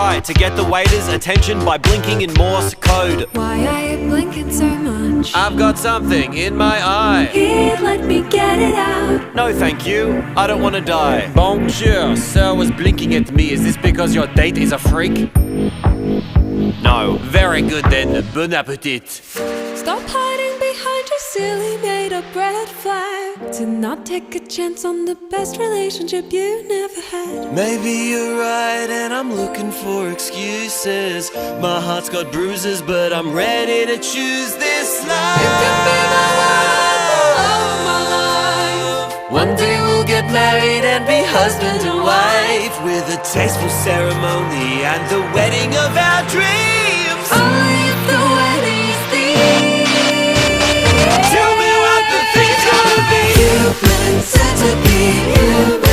try to get the waiter's attention by blinking in Morse code. Why are you blinking so much? I've got something in my eye. Here, let me get it out. No thank you, I don't want to die. Bonjour, sir was blinking at me. Is this because your date is a freak? No. Very good then, bon appetit. Stop hiding behind your silly made-up red flag. To not take a chance on the best relationship you never had. Maybe you're right and I'm looking for excuses. My heart's got bruises but I'm ready to choose this life. You can be the one, the love of my life. One day we'll get married and be husband and wife, with a tasteful ceremony and the wedding of our dreams. Only if the wedding's theme. Tell me what the thing's gonna be. You've been said to be human.